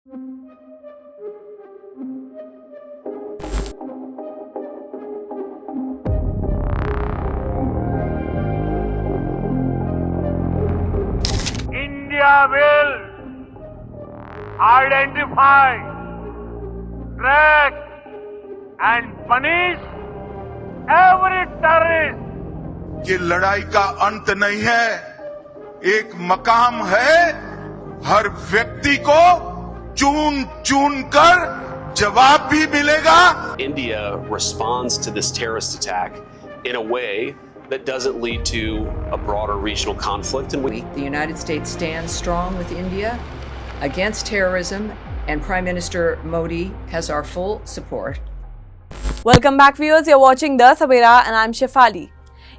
India will identify, track and punish every terrorist. ये लड़ाई का अंत नहीं है, एक मकाम है। हर व्यक्ति को चुन चुन कर जवाब भी मिलेगा। India responds to this terrorist attack in a way that doesn't lead to a broader regional conflict. And The United States stands strong with India against terrorism, and Prime Minister Modi has our full support. Welcome back, viewers. You're watching The Savera and I'm Shefali.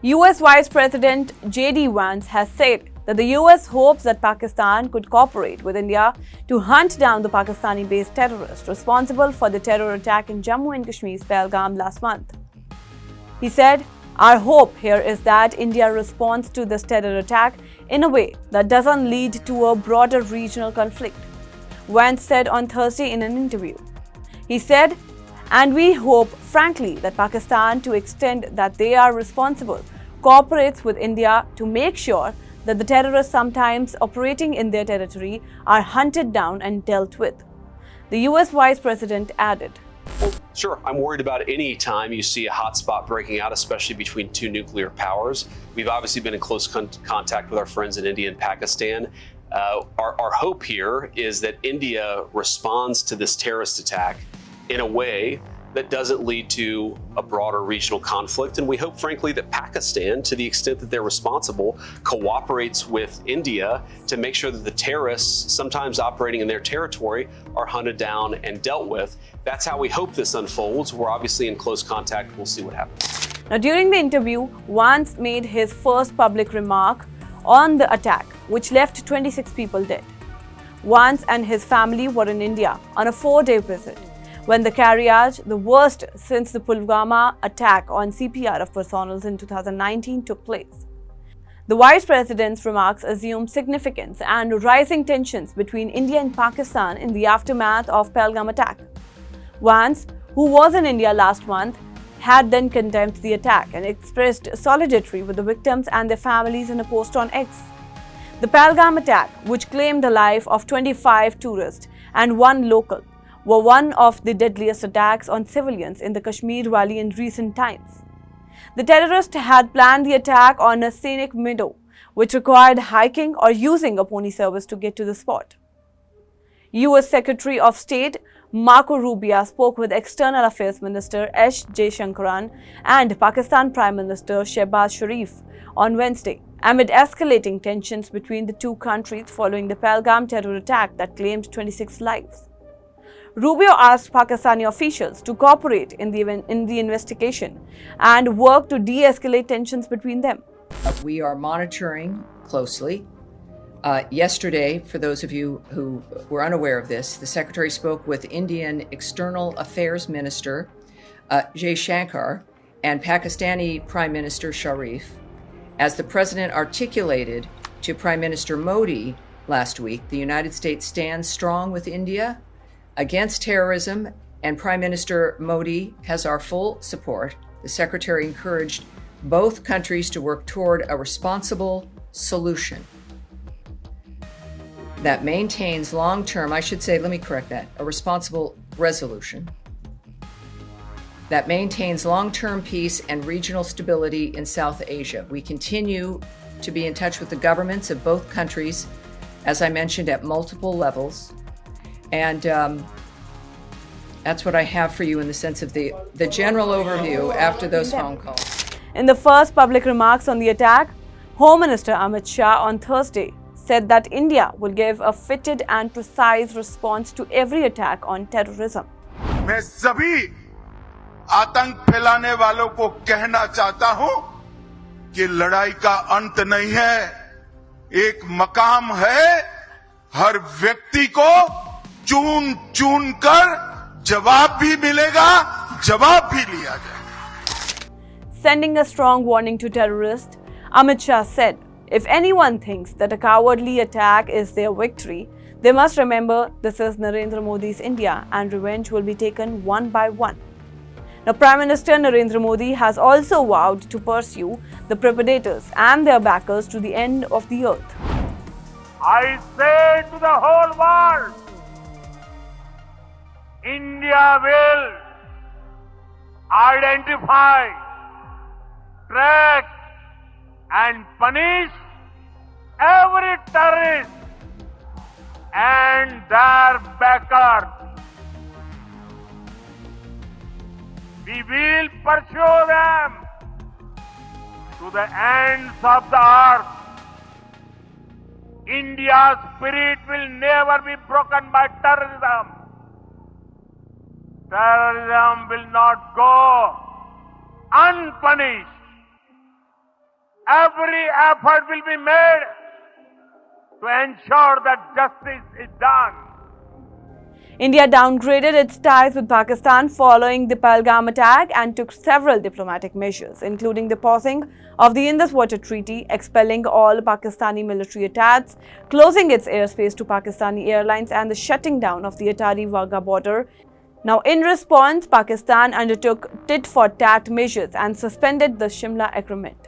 US Vice President JDvance has said that the US hopes that Pakistan could cooperate with India to hunt down the Pakistani-based terrorist responsible for the terror attack in Jammu and Kashmir's Pahalgam last month. He said, "Our hope here is that India responds to this terror attack in a way that doesn't lead to a broader regional conflict," Vance said on Thursday in an interview. He said, "And we hope, frankly, that Pakistan, to extend that they are responsible, cooperates with India to make sure that the terrorists sometimes operating in their territory are hunted down and dealt with," the US Vice President added. Well, sure, I'm worried about any time you see a hotspot breaking out, especially between two nuclear powers. We've obviously been in close contact with our friends in India and Pakistan. Our hope here is that India responds to this terrorist attack in a way that doesn't lead to a broader regional conflict. And we hope, frankly, that Pakistan, to the extent that they're responsible, cooperates with India to make sure that the terrorists, sometimes operating in their territory, are hunted down and dealt with. That's how we hope this unfolds. We're obviously in close contact. We'll see what happens. Now, during the interview, Vance made his first public remark on the attack, which left 26 people dead. Vance and his family were in India on a 4-day visit when the carriage, the worst since the Pahalgam attack on CPR of personnel in 2019, took place. The Vice President's remarks assumed significance and rising tensions between India and Pakistan in the aftermath of Pahalgam attack. Vance, who was in India last month, had then condemned the attack and expressed solidarity with the victims and their families in a post on X. The Pahalgam attack, which claimed the life of 25 tourists and 1 local, were one of the deadliest attacks on civilians in the Kashmir Valley in recent times. The terrorists had planned the attack on a scenic meadow, which required hiking or using a pony service to get to the spot. US Secretary of State Marco Rubio spoke with External Affairs Minister S. Jaishankaran and Pakistan Prime Minister Shehbaz Sharif on Wednesday, amid escalating tensions between the two countries following the Pahalgam terror attack that claimed 26 lives. Rubio asked Pakistani officials to cooperate in the investigation and work to de-escalate tensions between them. We are monitoring closely. Yesterday, for those of you who were unaware of this, the Secretary spoke with Indian External Affairs Minister Jaishankar and Pakistani Prime Minister Sharif. As the President articulated to Prime Minister Modi last week, the United States stands strong with India against terrorism, and Prime Minister Modi has our full support. The Secretary encouraged both countries to work toward a responsible solution that maintains long-term, a responsible resolution that maintains long-term peace and regional stability in South Asia. We continue to be in touch with the governments of both countries, as I mentioned, at multiple levels. And that's what I have for you in the sense of the general overview after those phone calls. In the first public remarks on the attack, Home Minister Amit Shah on Thursday said that India will give a fitted and precise response to every attack on terrorism. मैं सभी आतंक फैलाने वालों को कहना चाहता हूं कि लड़ाई का अंत नहीं है, एक मकाम है। हर व्यक्ति को चुन चुन कर जवाब भी मिलेगा, जवाब भी लिया जाएगा. Sending a strong warning to terrorists, Amit Shah said, if anyone thinks that a cowardly attack is their victory, They must remember this is Narendra Modi's India and revenge will be taken one by one. Now, Prime Minister Narendra Modi has also vowed to pursue the perpetrators and their backers to the end of the earth. I say to the whole world, India will identify, track and punish every terrorist and their backers. We will pursue them to the ends of the earth. India's spirit will never be broken by terrorism. Terrorism will not go unpunished. Every effort will be made to ensure that justice is done. India downgraded its ties with Pakistan following the Pahalgam attack and took several diplomatic measures, including the pausing of the Indus Water Treaty, expelling all Pakistani military attacks, closing its airspace to Pakistani airlines, and the shutting down of the Atari-Wagah border. Now, in response, Pakistan undertook tit-for-tat measures and suspended the Shimla Agreement.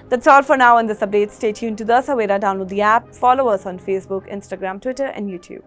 That's all for now in this update. Stay tuned to the Savera. Download the app, follow us on Facebook, Instagram, Twitter, and YouTube.